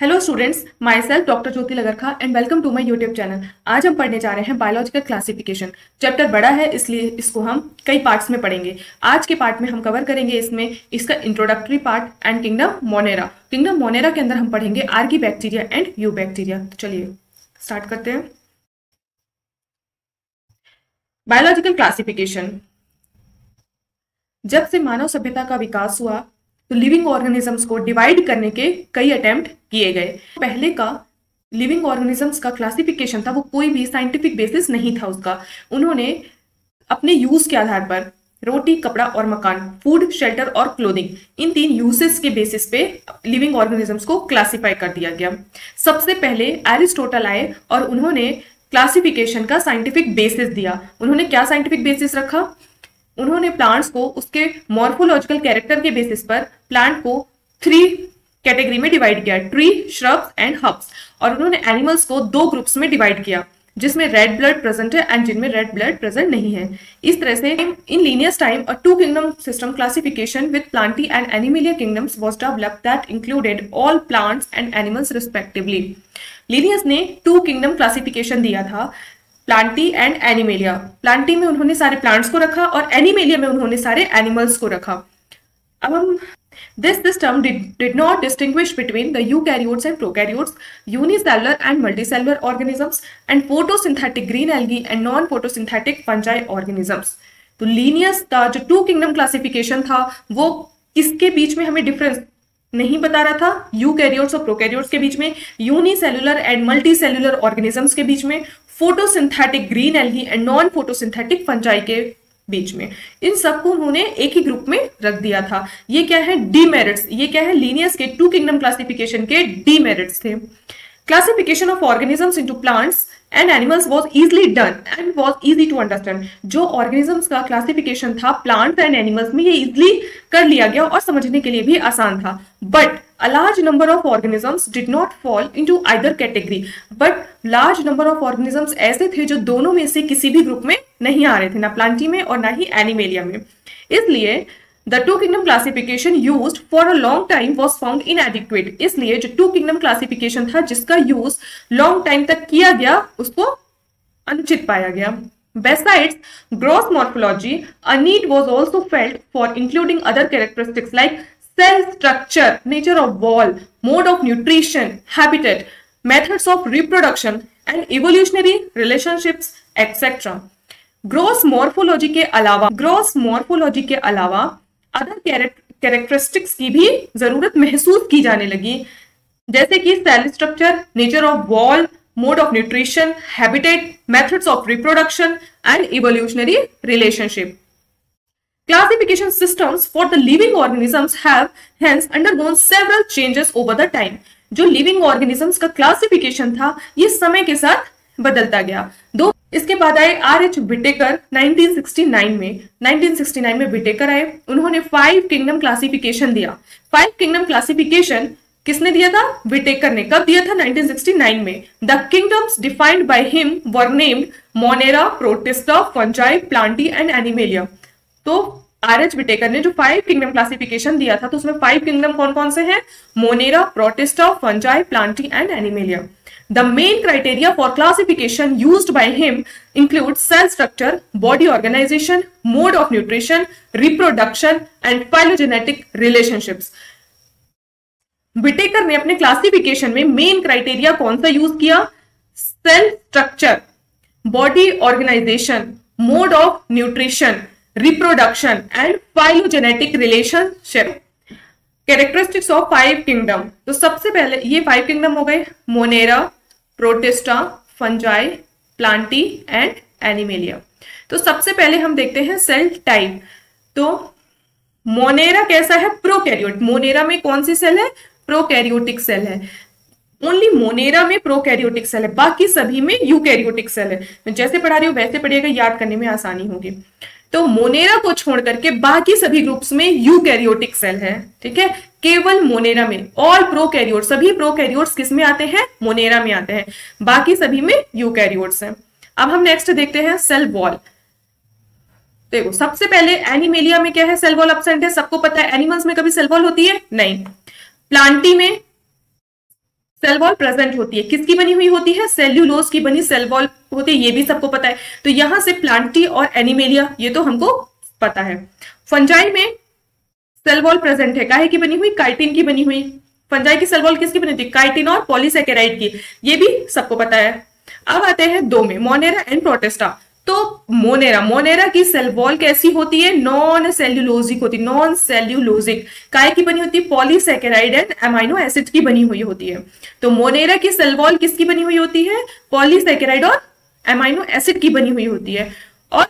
Hello students, myself doctor Jyoti Lagarkha and welcome to my YouTube channel. आज हम पढ़ने जा रहे हैं बायोलॉजिकल क्लासिफिकेशन। चैप्टर बड़ा है इसलिए इसको हम कई पार्ट्स में पढ़ेंगे। आज के पार्ट में हम कवर करेंगे इसमें इसका introductory part and kingdom Monera. Kingdom Monera के अंदर हम पढ़ेंगे Archie bacteria and you bacteria. तो चलिए स्टार्ट करते हैं। Biological classification. जब से मानव सभ्यता का विकास हुआ तो लिविंग ऑर्गेनिजम्स को डिवाइड करने के कई अटेम्प्ट किए गए। पहले का लिविंग ऑर्गेनिजम्स का क्लासिफिकेशन था वो कोई भी साइंटिफिक बेसिस नहीं था उसका। उन्होंने अपने यूज के आधार पर रोटी, कपड़ा और मकान, फूड, शेल्टर और क्लोथिंग, इन 3 यूसेस के बेसिस पे लिविंग ऑर्गेनिजम्स को क्लासिफाई कर दिया गया। सबसे पहले एरिस्टोटल आए और उन्होंने क्लासिफिकेशन का साइंटिफिक बेसिस दिया। उन्होंने क्या साइंटिफिक बेसिस रखा? उन्होंने प्लांट्स को उसके मॉर्फोलॉजिकल कैरेक्टर के बेसिस पर प्लांट को 3 कैटेगरी में डिवाइड किया, ट्री, श्रब्स एंड हर्ब्स। और उन्होंने एनिमल्स को 2 ग्रुप्स में डिवाइड किया जिसमें रेड ब्लड प्रेजेंट है एंड जिनमें रेड ब्लड प्रेजेंट नहीं है। इस तरह से in Linnaeus time a 2 kingdom system classification with plantae and animalia kingdoms was developed that included all plants and animals respectively. Linnaeus ने 2 किंगडम क्लासिफिकेशन दिया था, प्लांटी एंड एनिमेलिया। प्लांटी में उन्होंने सारे प्लांट्स को रखा और एनिमेलिया में उन्होंने सारे एनिमल्स को रखा। अब हम This system did not distinguish between the eukaryotes and prokaryotes, unicellular and multicellular organisms, and photosynthetic green algae and non-photosynthetic fungi organisms. तो लीनियस का जो 2 किंगडम क्लासिफिकेशन था वो किसके बीच में हमें डिफरेंस नहीं बता रहा था? यूकैरियोट्स और प्रोकैरियोट्स के बीच में, यूनिसेलुलर एंड मल्टीसेलुलर ऑर्गेनिजम्स के बीच में, photosynthetic green algae and non photosynthetic fungi के बीच में। इन सबको उन्होंने एक ही ग्रुप में रख दिया था। ये क्या है? डीमेरिट्स। ये क्या है? लीनियस के 2 किंगडम क्लासिफिकेशन के डीमेरिट्स थे। Classification of organisms into plants and animals was easily done and was easy to understand. जो ऑर्गेनिजम्स का क्लासिफिकेशन था प्लांट्स एंड एनिमल्स में, ये इजीली कर लिया गया और समझने के लिए भी आसान था। But a large number of organisms did not fall into either category, but large number of organisms ऐसे थे जो दोनों में से किसी भी ग्रुप में नहीं आ रहे थे, ना प्लांटी में और ना ही एनिमेलिया में। इसलिए the 2 kingdom classification used for a long time was found inadequate। इसलिए जो 2 kingdom classification था जिसका यूज लॉन्ग टाइम तक किया गया उसको अनुचित पाया गया। Besides gross morphology, a need was also felt for including other characteristics like cell structure, nature of wall, mode of nutrition, habitat, methods of reproduction and evolutionary relationships, etc. Gross morphology के अलावा other characteristics की भी जरूरत महसूस की जाने लगी, जैसे कि cell structure, nature of wall, mode of nutrition, habitat, methods of reproduction and evolutionary relationship. Classification systems for the living organisms have hence undergone several changes over the time। जो living organisms का classification था ये समय के साथ बदलता गया। इसके बाद आए R.H. विटेकर 1969 में विटेकर आए। उन्होंने 5 किंगडम क्लासिफिकेशन दिया। 5 किंगडम क्लासिफिकेशन किसने दिया था? विटेकर ने। कब दिया था? 1969 में। The kingdoms defined by him were named Monera, Protista, Fungi, Plantae and Animalia. तो आर.एच. विटेकर ने जो 5 किंगडम क्लासिफिकेशन दिया था तो उसमें 5 किंगडम कौन कौन से हैं? Monera, Protista, Fungi, Plantae and animalia. The main criteria for classification used by him include cell structure, body organization, mode of nutrition, reproduction and phylogenetic relationships। Whittaker ने अपने क्लासिफिकेशन में मेन क्राइटेरिया कौन सा use किया? Cell structure, body organisation, mode of nutrition, reproduction and phylogenetic relationship. Characteristics of 5 kingdom. तो सबसे पहले ये 5 किंगडम हो गए, Monera, Protista, Fungi, Plantae and Animalia. तो सबसे पहले हम देखते हैं सेल टाइप। तो मोनेरा कैसा है? प्रोकैरियोट। मोनेरा में कौन सी सेल है? प्रोकैरियोटिक सेल है। ओनली मोनेरा में प्रोकैरियोटिक सेल है, बाकी सभी में यूकैरियोटिक सेल है। मैं जैसे पढ़ा रही हूं वैसे पढ़िएगा, याद करने में आसानी होगी। तो मोनेरा को छोड़ करके बाकी सभी ग्रुप्स में यूकैरियोटिक सेल है, ठीक है। केवल मोनेरा में ऑल प्रोकैरियोट, सभी प्रोकैरियोट्स किस में आते हैं? मोनेरा में आते हैं, बाकी सभी में यूकैरियोट्स हैं। अब हम नेक्स्ट देखते हैं सेल वॉल। देखो सबसे पहले एनिमेलिया में क्या है? सेल वॉल एब्सेंट है, सबको पता है। एनिमल्स में कभी सेल वॉल होती है? नहीं। प्लांटी में सेल वॉल प्रेजेंट होती है, किसकी बनी हुई होती है, सेल्यूलोज की बनी सेल वॉल होती है, ये भी सबको पता है। तो यहां से प्लांटी और एनिमेलिया, ये तो हमको पता है। फंजाई में सेल वॉल प्रेजेंट है, काहे की बनी हुई, काइटिन की बनी हुई। फंजाई की सेल वॉल किसकी बनी थी, काइटिन और पॉलीसेकेराइड की, ये भी सबको पता है। अब आते हैं दो में, मोनेरा एंड प्रोटिस्टा। तो मोनेरा की सेल वॉल कैसी होती है, नॉन सेल्यूलोजिक होती है, नॉन सेल्यूलोजिक, काय की बनी होती है, पॉलीसेकेराइड एंड अमाइनो एसिड की बनी हुई होती है। तो मोनेरा की सेल वॉल किसकी बनी हुई होती है, पॉलीसेकेराइड और अमाइनो एसिड की बनी हुई होती है। और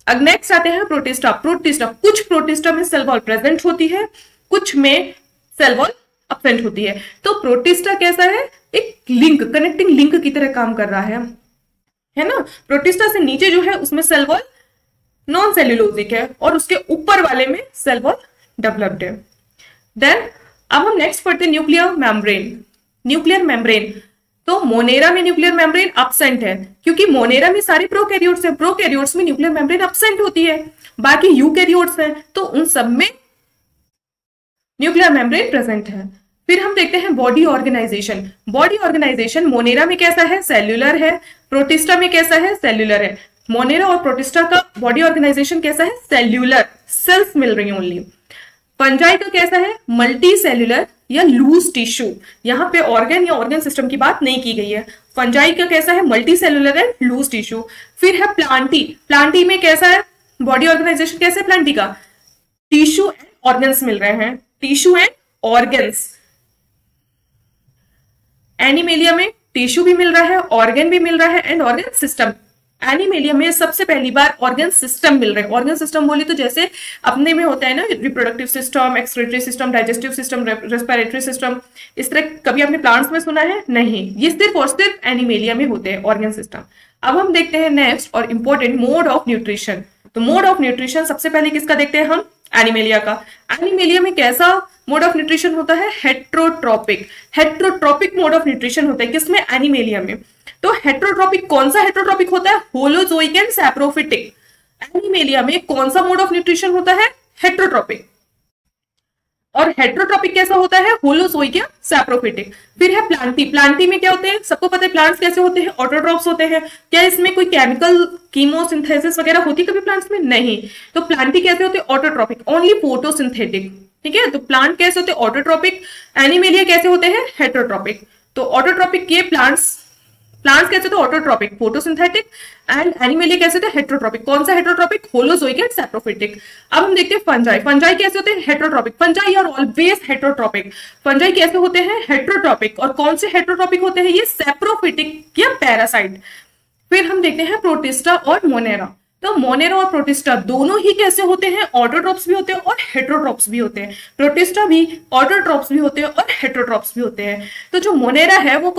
अब नेक्स्ट आते हैं प्रोटिस्टा। कुछ प्रोटिस्टा में सेल वॉल प्रेजेंट होती है, कुछ में सेल वॉल एब्सेंट होती है। तो प्रोटिस्टा कैसा है, एक लिंक, कनेक्टिंग लिंक की तरह काम कर रहा है ना। प्रोटिस्टा से नीचे जो है उसमें सेल वॉल नॉन सेल्यूलोजिक है और उसके ऊपर वाले में सेल वॉल डेवलप्ड है। देन अब हम नेक्स्ट पढ़ते हैं न्यूक्लियर मेम्ब्रेन। तो मोनेरा में न्यूक्लियर मेम्ब्रेन एब्सेंट है, क्योंकि मोनेरा में सारे प्रोकैरियोट्स हैं, प्रोकैरियोट्स में न्यूक्लियर मेम्ब्रेन एब्सेंट होती है, बाकी यूकैरियोट्स हैं तो उन सब में न्यूक्लियर मेम्ब्रेन प्रेजेंट है। फिर हम देखते हैं बॉडी ऑर्गेनाइजेशन मोनेरा में कैसा है, सेल्यूलर है, प्रोटिस्टा में कैसा है, सेल्यूलर है। मोनेरा और प्रोटिस्टा का बॉडी ऑर्गेनाइजेशन कैसा है, सेल्यूलर, सेल्स मिल रही है ओनली। फंजाई का कैसा है, मल्टी सेल्यूलर या लूज टिश्यू, यहाँ पे ऑर्गन या ऑर्गन सिस्टम की बात नहीं की गई है। फंजाई का कैसा है, multicellular and loose tissue. फिर है प्लांटी में कैसा है, बॉडी ऑर्गेनाइजेशन कैसा है प्लांटी का, टिश्यू एंड ऑर्गन्स मिल रहे हैं, टिश्यू एंड ऑर्गन्स। एनिमेलिया में टिश्यू भी मिल रहा है, ऑर्गन भी मिल रहा है एंड ऑर्गन सिस्टम। एनिमेलिया में सबसे पहली बार ऑर्गन सिस्टम मिल रहे हैं। ऑर्गन सिस्टम बोली तो जैसे अपने में होता है ना, reproductive system, excretory system, digestive system, respiratory system, इस तरह कभी आपने प्लांट्स में सुना है, नहीं, ये सिर्फ और सिर्फ एनिमेलिया में होते हैं ऑर्गन सिस्टम। अब हम देखते हैं नेक्स्ट और इंपॉर्टेंट मोड ऑफ न्यूट्रिशन। तो मोड ऑफ न्यूट्रिशन सबसे पहले किसका देखते हैं हम, एनिमेलिया का। एनिमेलिया में कैसा मोड ऑफ न्यूट्रिशन होता है, हेट्रोट्रोपिक मोड ऑफ न्यूट्रिशन होता है, किसमें, एनिमेलिया में। तो हेट्रोट्रोपिक, कौन सा हेट्रोट्रोपिक होता है, होलोजोइक एंड सैप्रोफिटिक। एनिमेलिया में कौन सा मोड ऑफ न्यूट्रिशन होता है, हेट्रोट्रोपिक। और हेट्रोट्रोपिक कैसा होता है, होलोजोइक या सैप्रोफिटिक। फिर है प्लांटी में क्या होते हैं, सबको पता है प्लांट्स कैसे होते हैं, ऑटोट्रॉप्स होते हैं। क्या इसमें कोई केमिकल कीमोसिंथेसिस वगैरह होती है कभी प्लांट्स में, नहीं। तो प्लांटी कैसे होते हैं, ऑटोट्रॉपिक, ओनली फोटोसिंथेटिक, ठीक है। तो प्लांट कैसे होते हैं, ऑटोट्रॉपिक। एनिमेलिया कैसे होते हैं, हेट्रोट्रॉपिक। तो ऑटोट्रॉपिक के प्लांट्स कैसे होते हैं, ऑटोट्रॉपिक, फोटोसिंथेटिक। एंड एनिमेलिया कैसे होते हैं, हेट्रोट्रॉपिक। कौन सा हेट्रोट्रॉपिक, होलोजोइक एंड सैप्रोफिटिक। अब हम देखते हैं फंजाई कैसे होते हैं, heterotrophic. Fungi are always heterotrophic. Fungi कैसे होते हैं, हेट्रोट्रॉपिक। और कौन से हेट्रोट्रॉपिक होते हैं, ये सैप्रोफिटिक या पैरासाइट। फिर हम देखते हैं प्रोटिस्टा और मोनेरा। तो मोनेरा और प्रोटिस्टा दोनों ही कैसे होते हैं, ऑटोट्रॉप्स भी होते हैं और हेट्रोट्रॉप्स भी होते हैं। प्रोटिस्टा भी ऑटोट्रॉप्स भी होते हैं और हेट्रोट्रॉप्स भी होते हैं। तो जो मोनेरा है वो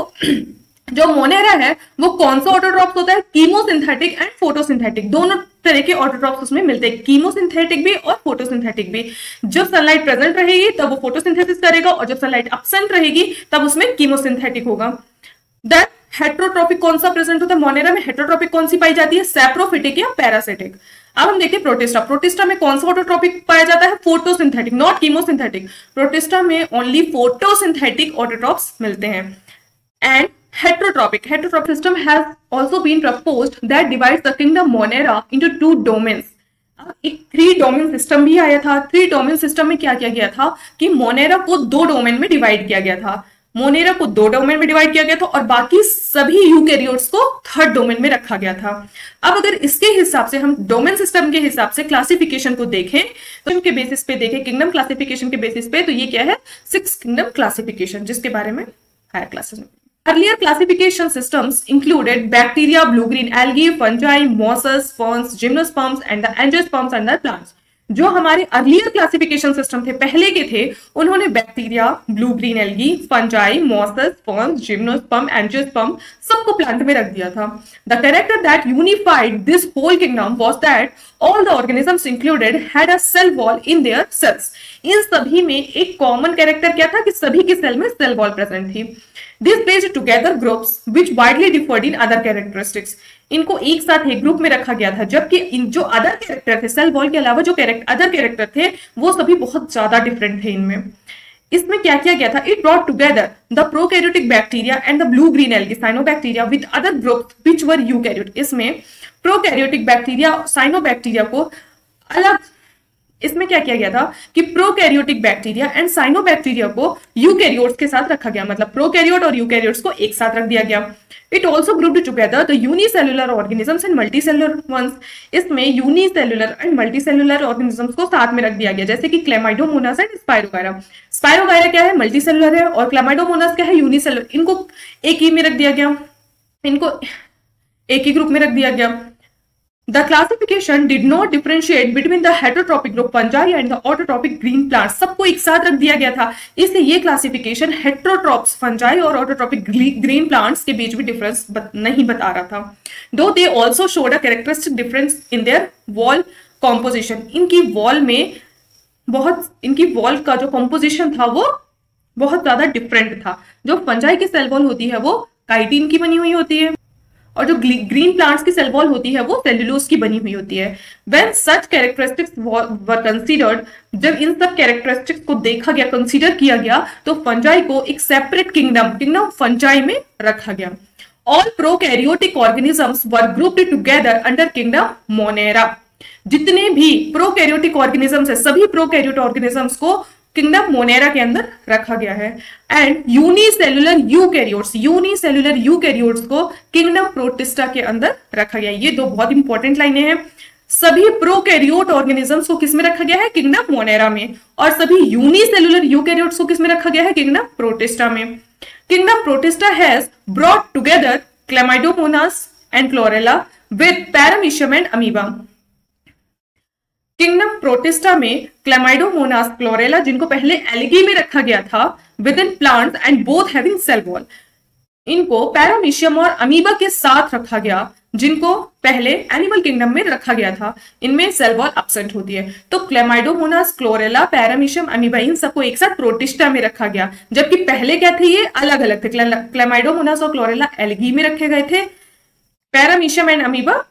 कौन सा ऑटोट्रॉप्स होता है, कीमोसिंथेटिक एंड फोटोसिंथेटिक, दोनों तरह के ऑटोट्रॉप्स उसमें मिलते हैं, कीमोसिंथेटिक भी और फोटोसिंथेटिक भी। जब सनलाइट प्रेजेंट रहेगी तब वो फोटोसिंथेसिस करेगा और जब सनलाइट एब्सेंट रहेगी तब उसमें कीमोसिंथेटिक होगा। देन हेट्रोट्रॉपिक कौन सा प्रेजेंट होता है, मोनेरा में हेट्रोट्रॉपिक कौन सी पाई जाती है, सैप्रोफिटिक या पैरासिटिक। अब हम देखते हैं प्रोटिस्टा में कौन सा ऑटोट्रॉपिक पाया जाता है, फोटोसिंथेटिक, नॉट कीमोसिंथेटिक। प्रोटिस्टा में ओनली फोटोसिंथेटिक ऑटोट्रॉप्स मिलते हैं। And heterotropic system has also been proposed that divides the kingdom Monera into 2 domains. अब एक 3 डोमेन सिस्टम भी आया था। 3 डोमेन सिस्टम में क्या किया गया था कि मोनेरा को 2 डोमेन में डिवाइड किया गया था। मोनेरा को 2 डोमेन में डिवाइड किया गया था और बाकी सभी यूकैरियोट्स को 3rd डोमेन में रखा गया था। अब अगर इसके हिसाब से हम डोमेन सिस्टम के हिसाब से क्लासिफिकेशन को देखें तो इनके बेसिस पे देखें, किंगडम क्लासिफिकेशन के बेसिस पे, तो ये क्या है, 6 किंगडम क्लासिफिकेशन, जिसके बारे में हायर क्लासेस में। Earlier classification systems included bacteria, blue-green algae, fungi, mosses, ferns, gymnosperms and the angiosperms and the plants. जो हमारे अर्लियर क्लासिफिकेशन सिस्टम थे, पहले के थे, उन्होंने bacteria, blue green algae, fungi, mosses, ferns, gymnosperm, angiosperm सबको plant में रख दिया था। The character that unified this whole kingdom was that all the organisms included had a cell wall in their cells. इन सभी में एक कॉमन कैरेक्टर क्या था कि सभी के सेल में सेल वॉल प्रेजेंट थी। This placed together groups which widely differed in other characteristics. इनको एक साथ एक ग्रुप में रखा गया था, जबकि इन जो अदर कैरेक्टर थे, सेल वॉल के अलावा जो अदर कैरेक्टर थे वो सभी बहुत ज्यादा डिफरेंट थे इनमें। इसमें क्या किया गया था, it brought together the prokaryotic bacteria and the blue green algae cyanobacteria with other groups which were eukaryote. इसमें प्रोकैरियोटिक बैक्टीरिया साइनोबैक्टीरिया को अलग, इसमें क्या किया गया था कि प्रोकैरियोटिक बैक्टीरिया एंड साइनोबैक्टीरिया को यूकैरियोट्स के साथ रखा गया, मतलब प्रोकैरियोट और यूकैरियोट्स को एक साथ रख दिया गया। It also grouped together the unicellular organisms and multicellular ones. इसमें यूनिसेल्युलर एंड मल्टीसेल्युलर ऑर्गेनिजम्स को साथ में रख दिया गया, जैसे कि क्लेमाइडोमोनास एंड स्पायरोगायरा। स्पायरोगायरा क्या है, मल्टीसेल्युलर है, और क्लेमाइडोमोनास क्या है, यूनिसेल्युलर। इनको एक ही में रख दिया गया, इनको एक ही ग्रुप में रख दिया गया। The classification did not differentiate between the heterotrophic group fungi and the autotrophic green plants। सबको एक साथ रख दिया गया था, इसलिए ये क्लासिफिकेशन हेट्रोट्रॉप्स फंजाई और ऑटोट्रॉपिक ग्रीन प्लांट्स के बीच भी डिफरेंस नहीं बता रहा था। दो they also showed a characteristic difference in their wall composition. इनकी वॉल में इनकी वॉल का जो कॉम्पोजिशन था वो बहुत ज्यादा डिफरेंट था। जो फंजाई की सेल वॉल होती है वो काइटिन की बनी हुई होती है, और जो ग्रीन प्लांट्स की सेल वॉल होती है वो सेल्यूलोज की बनी हुई होती है। When such characteristics were considered, जब इन सब कैरेक्टरिस्टिक्स को देखा गया, कंसीडर किया गया, तो फंजाई को एक सेपरेट किंगडम फंजाई में रखा गया। All prokaryotic organisms were grouped together under kingdom Monera। जितने भी प्रोकैरियोटिक ऑर्गेनिजम्स है, सभी प्रोकैरियोट ऑर्गेनिजम्स को किंगडम मोनेरा के अंदर रखा गया है। एंड यूनिसेल्युलर यूकैरियोट्स को किंगडम प्रोटिस्टा के अंदर रखा गया है। ये दो बहुत इंपॉर्टेंट लाइनें हैं। सभी प्रोकैरियोट ऑर्गेनिजम्स को किसमें रखा गया है, किंगडम मोनेरा में, और सभी यूनिसेल्युलर यूकैरियोट्स को किसमें रखा गया है, किंगडम प्रोटिस्टा में। Kingdom Protista has brought together Chlamydomonas and Chlorella with Paramecium and Amoeba. Kingdom Protista में क्लेमाइडोमोनास, क्लोरेला, जिनको पहले एल्गी में रखा गया था, within plants and both having cell wall, इनको पैरामीशियम और अमीबा के साथ रखा गया, जिनको पहले एनिमल किंगडम में रखा गया था, इनमें सेल वॉल एब्सेंट होती है। तो क्लेमाइडोमोनास, क्लोरेला, पैरामीशियम, अमीबा, इन सबको एक साथ प्रोटिस्टा में रखा गया, जबकि पहले क्या थे, ये अलग अलग थे। क्लेमाइडोमोनास और क्लोरेला एल्गी में रखे गए थे, paramecium and amoeba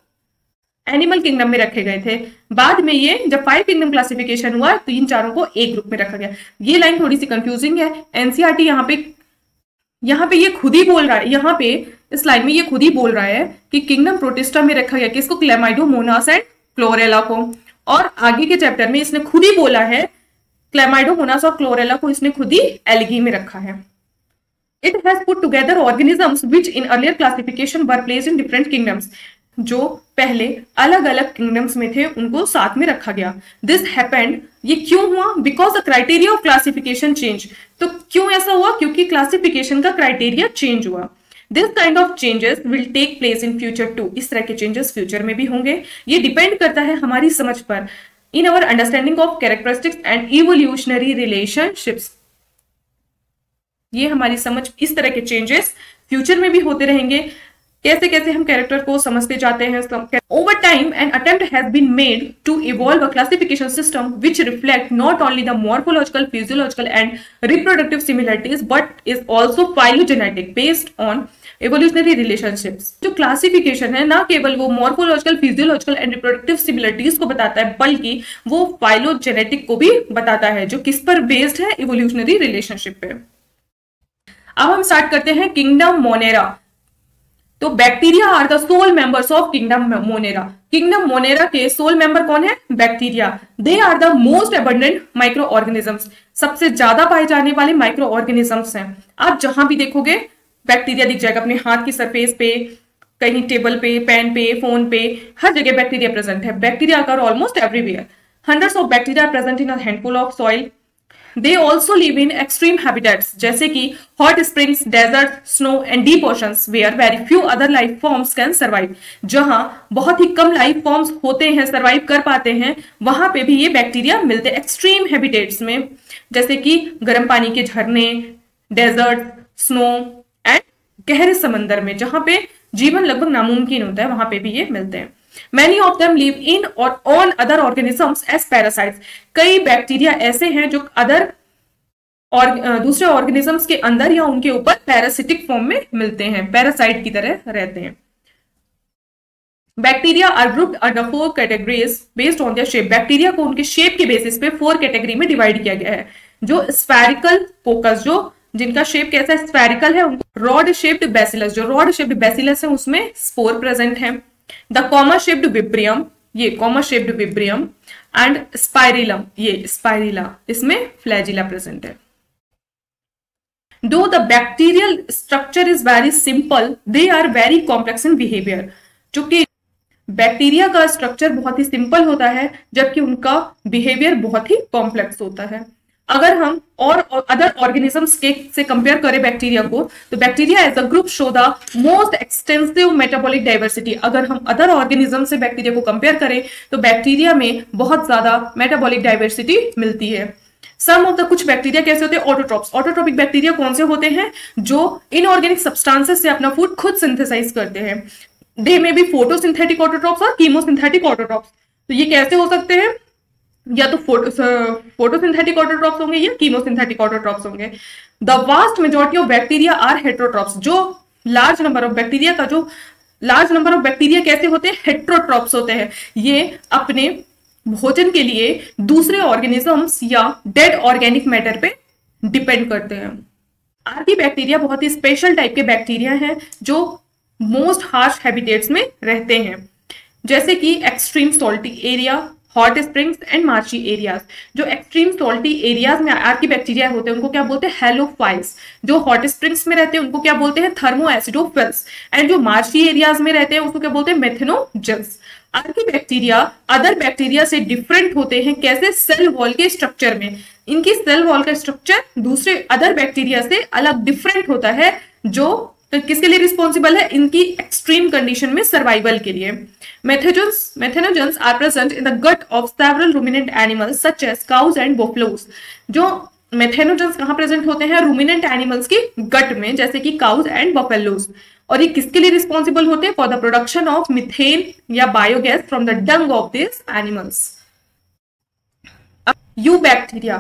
animal kingdom में रखे गए थे। बाद में ये जब 5 किंगडम क्लासिफिकेशन हुआ तो इन चारों को एक ग्रुप में रखा गया। ये लाइन थोड़ी सी कंफ्यूजिंग है। एनसीईआरटी यहाँ पे ये खुद ही बोल रहा है, यहाँ पे इस लाइन में ये खुद ही बोल रहा है कि किंगडम प्रोटिस्टा में रखा गया किसको, क्लेमाइडोमोनास एंड क्लोरेला को, और आगे के चैप्टर में इसने खुद ही बोला है क्लेमाइडोमोनास और क्लोरेला को इसने खुद ही एल्गी में रखा है। It has put together organisms which in earlier classification were placed in different kingdoms. जो पहले अलग अलग किंगडम्स में थे उनको साथ में रखा गया। दिस हैपेंड, ये क्यों हुआ, because the criteria of classification change. तो क्यों ऐसा हुआ, क्योंकि क्लासिफिकेशन का क्राइटेरिया चेंज हुआ। This kind of changes will take place in future too. इस तरह के चेंजेस फ्यूचर में भी होंगे। ये डिपेंड करता है हमारी समझ पर, in our understanding of characteristics and evolutionary relationships. ये हमारी समझ, इस तरह के चेंजेस फ्यूचर में भी होते रहेंगे। कैसे कैसे हम कैरेक्टर को समझते जाते हैं। Over time an attempt has been made to evolve a classification system which reflect not only the morphological, physiological and reproductive similarities but is also phylogenetic based on evolutionary relationships. जो classification है ना केवल वो morphological, physiological and reproductive similarities को बताता है, बल्कि वो फाइलोजेनेटिक को भी बताता है, जो किस पर बेस्ड है, इवोल्यूशनरी रिलेशनशिप पे। अब हम स्टार्ट करते हैं किंगडम मोनेरा। तो bacteria are the sole members of kingdom Monera. Kingdom Monera के सोल मेंबर कौन है, bacteria. They are the most abundant microorganisms, सबसे ज्यादा पाए जाने वाले माइक्रो ऑर्गेनिजम्स हैं। आप जहां भी देखोगे बैक्टीरिया दिख जाएगा, अपने हाथ की सरफेस पे, कहीं टेबल पे, पेन पे, फोन पे, हर जगह बैक्टीरिया प्रेजेंट है। Bacteria are almost everywhere. Hundreds of bacteria are present in a handful of soil. They also live in extreme habitats जैसे कि hot springs, desert, snow and deep oceans where very few other life forms can survive। जहां बहुत ही कम life forms होते हैं, survive कर पाते हैं, वहां पे भी ये बैक्टीरिया मिलते हैं एक्सट्रीम हैबिटेट्स में, जैसे कि गर्म पानी के झरने, डेजर्ट, स्नो एंड गहरे समंदर में, जहां पे जीवन लगभग नामुमकिन होता है, वहां पे भी ये मिलते हैं। Many of them live in or on other organisms as parasites। कई बैक्टीरिया ऐसे हैं जो अदर और दूसरे ऑर्गेनिजम्स के अंदर या उनके ऊपर पैरासिटिक फॉर्म में मिलते हैं, पैरासाइट की तरह रहते हैं। Bacteria are grouped under 4 categories based on their shape. Bacteria को उनके शेप के बेसिस पे 4 कैटेगरी में डिवाइड किया गया है। जो स्फेरिकल कोकस, जो जिनका शेप कैसा है, स्फेरिकल है, उनको रॉड शेप्ड बैसिलस, जो रॉड शेप्ड बैसिलस है उसमें स्पोर प्रेजेंट है। द कॉमा शेप्ड विब्रियम, ये कॉमा शेप्ड विब्रियम, एंड स्पाइरिलम, ये स्पाइरिला, इसमें फ्लैजिला प्रेजेंट है। Though the bacterial structure is very simple, they are very complex in behavior. चूंकि bacteria का स्ट्रक्चर बहुत ही सिंपल होता है जबकि उनका बिहेवियर बहुत ही कॉम्प्लेक्स होता है। अगर हम और अदर ऑर्गेनिजम्स के से कंपेयर करें बैक्टीरिया को, तो bacteria as a group show the most extensive metabolic diversity. अगर हम अदर ऑर्गेनिज्म से बैक्टीरिया को कंपेयर करें तो बैक्टीरिया में बहुत ज्यादा मेटाबॉलिक डाइवर्सिटी मिलती है। सम ऑफ द कुछ बैक्टीरिया कैसे होते हैं, ऑटोट्रॉप्स। ऑटोट्रॉपिक बैक्टीरिया कौन से होते हैं, जो इनऑर्गेनिक सब्सटेंसेस से अपना फूड खुद सिंथेसाइज करते हैं। दे में भी फोटोसिंथेटिक ऑटोट्रॉप्स और कीमोसिंथेटिक ऑटोट्रॉप्स। तो ये कैसे हो सकते हैं, या तो फोटोसिंथेटिक ऑटोट्रॉप्स होंगे या कीमोसिंथेटिक ऑटोट्रॉप्स होंगे। The vast majority of bacteria are heterotrophs. जो लार्ज नंबर ऑफ बैक्टीरिया का जो लार्ज नंबर ऑफ बैक्टीरिया कैसे होते हैं, हेट्रोट्रॉप्स होते हैं। ये अपने भोजन के लिए दूसरे ऑर्गेनिजम्स या डेड ऑर्गेनिक मैटर पे डिपेंड करते हैं। आर्की बैक्टीरिया बहुत ही स्पेशल टाइप के बैक्टीरिया हैं जो मोस्ट हार्श हैबिटेट्स में रहते हैं, जैसे कि extreme salty area, hot springs and marshy areas. जो एक्सट्रीम सॉल्टी एरियाज में आर्की बैक्टीरिया होते हैं उनको क्या बोलते हैं, हेलोफाइल्स। जो हॉट स्प्रिंग्स में रहते हैं उनको क्या बोलते हैं, थर्मोएसिडोफिल्स। एंड जो मार्ची एरियाज में रहते हैं उसको क्या बोलते हैं, methanogens. Archie bacteria other bacteria से डिफरेंट होते हैं कैसे, सेल वॉल के स्ट्रक्चर में। इनकी सेल वॉल का स्ट्रक्चर दूसरे अदर बैक्टीरिया से अलग डिफरेंट होता है, जो किसके लिए रिस्पॉन्सिबल है, इनकी एक्सट्रीम कंडीशन में सर्वाइवल के लिए। Methanogens are present in the gut of several ruminant animals such as cows and buffaloes. जो मेथेनोजेंस कहां प्रेजेंट होते हैं, रूमिनेंट एनिमल्स की गट में, जैसे कि काउज एंड बफेलोज। और ये किसके लिए रिस्पॉन्सिबल होते हैं, for the production of methane या biogas from the dung of this animals. Eubacteria,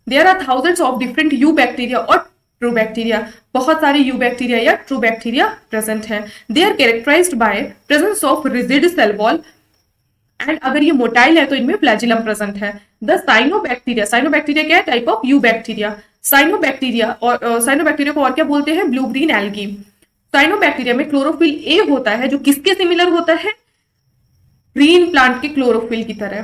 there are thousands of different eubacteria और ट्रू बैक्टीरिया। बहुत सारे यू बैक्टीरिया या ट्रू बैक्टीरिया प्रेजेंट है। They are characterized by presence of rigid cell wall, and अगर ये motile है तो इनमें फ्लैजिलम प्रेजेंट है। द साइनोबैक्टीरिया, साइनोबैक्टीरिया क्या है, type of eubacteria. Cyanobacteria को और क्या बोलते हैं, ब्लू ग्रीन एल्गी। साइनोबैक्टीरिया में क्लोरोफिल ए होता है जो किसके सिमिलर होता है, ग्रीन प्लांट के क्लोरोफिल की तरह।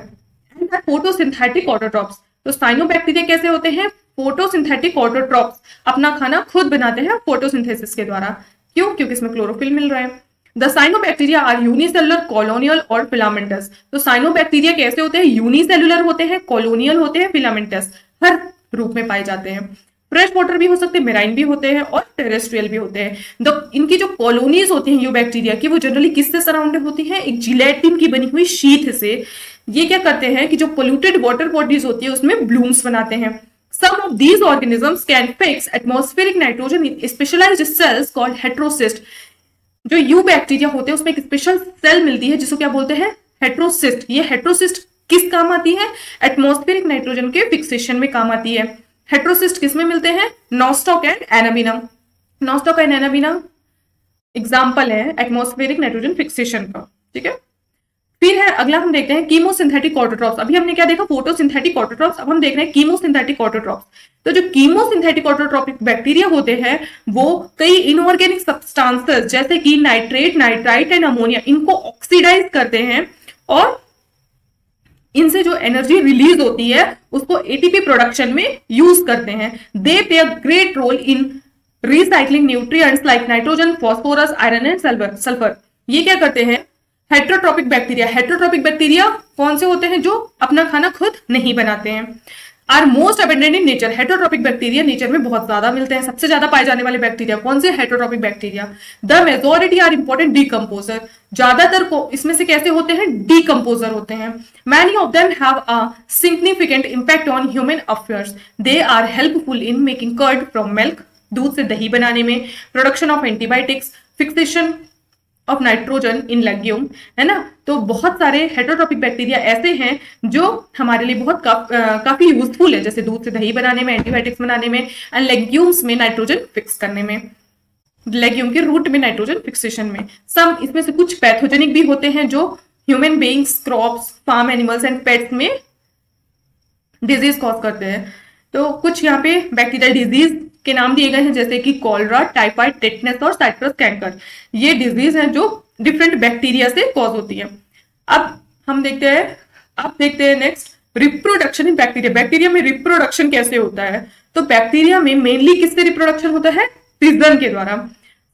And photosynthetic autotrophs. तो साइनोबैक्टीरिया कैसे होते हैं, फोटोसिंथेटिक ऑटोट्रॉप्स, अपना खाना खुद बनाते हैं फोटोसिंथेसिस के द्वारा। क्यों, क्योंकि इसमें क्लोरोफिल मिल रहा है। The cyanobacteria are unicellular, colonial और फिलामेंटस। तो साइनोबैक्टीरिया कैसे होते हैं, यूनिसेलुलर होते हैं, कॉलोनियल होते हैं, फिलामेंटस, हर रूप में पाए जाते हैं। फ्रेश वाटर भी हो सकते हैं, मेराइन भी होते हैं और टेरेस्ट्रियल भी होते हैं। इनकी जो कॉलोनीज होती हैं यू बैक्टीरिया की, वो जनरली किससे सराउंडेड होती हैं, एक जिलेटिन की बनी हुई शीथ से। ये क्या करते हैं कि जो पोल्यूटेड वाटर बॉडीज होती है उसमें ब्लूम्स बनाते हैं। Some of these organisms can fix atmospheric nitrogen in specialized cells called heterocyst. जो यू बैक्टीरिया होते हैं उसमें एक स्पेशल सेल मिलती है जिसको क्या बोलते हैं, हेट्रोसिस्ट। ये हेट्रोसिस्ट किस काम आती है, एटमॉस्फेरिक नाइट्रोजन के फिक्सेशन में काम आती है। हेट्रोसिस्ट किस में मिलते हैं, nostoc and anabaena. Nostoc and anabaena example है एटमॉस्फेरिक नाइट्रोजन फिक्सेशन का, ठीक है। फिर है अगला, हम देखते हैं कीमोसिंथेटिक ऑटोट्रॉप्स। अभी हमने क्या देखा, फोटोसिंथेटिक ऑटोट्रॉप्स, अब हम देख रहे हैं कीमोसिंथेटिक ऑटोट्रॉप्स। तो जो कीमोसिंथेटिक ऑटोट्रॉपिक बैक्टीरिया होते हैं वो कई इनऑर्गेनिक सब्सटेंसेस जैसे कि नाइट्रेट, नाइट्राइट एंड अमोनिया, इनको ऑक्सीडाइज करते हैं और इनसे जो एनर्जी रिलीज होती है उसको एटीपी प्रोडक्शन में यूज करते हैं। They play a great role in recycling nutrients like nitrogen, phosphorus, iron and sulphur. ये क्या करते हैं, हेट्रोट्रॉपिक बैक्टीरिया। हेट्रोट्रॉपिक बैक्टीरिया कौन से होते हैं, जो अपना खाना खुद नहीं बनाते हैं। Are most abundant in nature. Heterotrophic bacteria nature में बहुत ज्यादा मिलते हैं। सबसे ज्यादा पाए जाने वाले बैक्टीरिया कौन से, heterotrophic bacteria. The majority are important decomposer. ज्यादातर को इसमें से कैसे होते हैं, डीकम्पोजर होते हैं। Many of them have a significant impact on human affairs. They are helpful in making curd from milk, दूध से दही बनाने में, production of antibiotics, fixation of nitrogen in legume, है ना। तो बहुत सारे हेट्रोट्रॉपिक बैक्टीरिया ऐसे हैं जो हमारे लिए बहुत काफी यूजफुल है, जैसे दूध से दही बनाने में, एंटीबायोटिक्स बनाने में, एंड लेग्यूम्स में नाइट्रोजन फिक्स करने में, लेग्यूम के रूट में नाइट्रोजन फिक्सेशन में। सम इसमें से कुछ पैथोजेनिक भी होते हैं जो human beings, crops, farm animals and pets में डिजीज कॉज करते हैं। तो कुछ यहाँ पे बैक्टीरियल डिजीज के नाम दिए गए हैं, जैसे कि कॉलरा, टाइफाइड, टेटनस और साइट्रस कैंकर। ये डिजीज हैं जो डिफरेंट बैक्टीरिया से कॉज होती है। अब देखते हैं next reproduction in bacteria. Bacteria में रिप्रोडक्शन कैसे होता है? तो बैक्टीरिया में मेनली किससे रिप्रोडक्शन होता है? फिजन के द्वारा।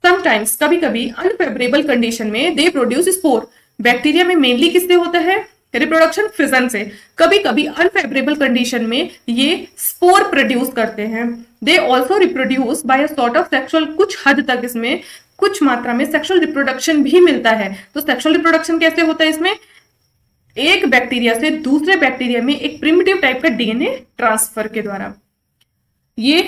समटाइम्स, कभी कभी अनफेवरेबल कंडीशन में दे प्रोड्यूस स्पोर। बैक्टीरिया में मेनली किससे होता है रिप्रोडक्शन? फिजन से। कभी कभी अनफेवरेबल कंडीशन में ये स्पोर प्रोड्यूस करते हैं। They also reproduce by a sort of sexual, कुछ हद तक इसमें कुछ मात्रा में सेक्सुअल रिप्रोडक्शन भी मिलता है। तो सेक्सुअल रिप्रोडक्शन कैसे होता है? इसमें एक बैक्टीरिया से दूसरे बैक्टीरिया में एक प्रिमिटिव टाइप का डीएनए ट्रांसफर के द्वारा। ये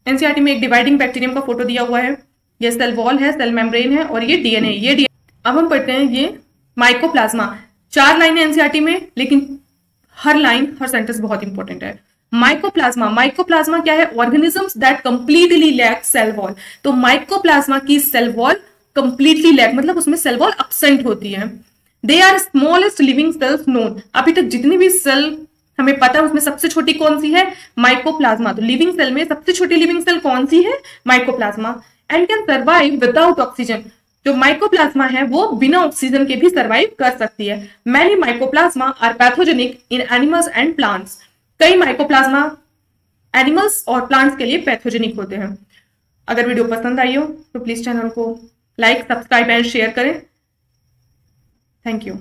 एनसीईआरटी में एक डिवाइडिंग बैक्टीरियम का फोटो दिया हुआ है। ये सेल वॉल है, सेल मेम्ब्रेन है और ये डीएनए। अब हम पढ़ते हैं ये माइकोप्लाज्मा। 4 लाइनें एनसीईआरटी में, लेकिन हर लाइन हर सेंटेंस बहुत इंपॉर्टेंट है। माइकोप्लाज्मा क्या है? Organisms that completely lack cell wall. तो माइकोप्लाज्मा की सेल वॉल कंप्लीटली लैक, मतलब उसमें सेल वॉल अब्सेंट होती है। They are smallest living cells known. अभी तक जितनी भी सेल हमें पता है उसमें सबसे छोटी कौन सी है? माइकोप्लाज्मा। तो लिविंग सेल में सबसे छोटी लिविंग सेल कौन सी है? Mycoplasma. And can survive without oxygen. जो माइकोप्लाज्मा है वो बिना ऑक्सीजन के भी सर्वाइव कर सकती है। Many mycoplasma are pathogenic in animals and plants. कई माइकोप्लाज्मा एनिमल्स और प्लांट्स के लिए पैथोजेनिक होते हैं। अगर वीडियो पसंद आई हो तो प्लीज चैनल को लाइक, सब्सक्राइब एंड शेयर करें। Thank you.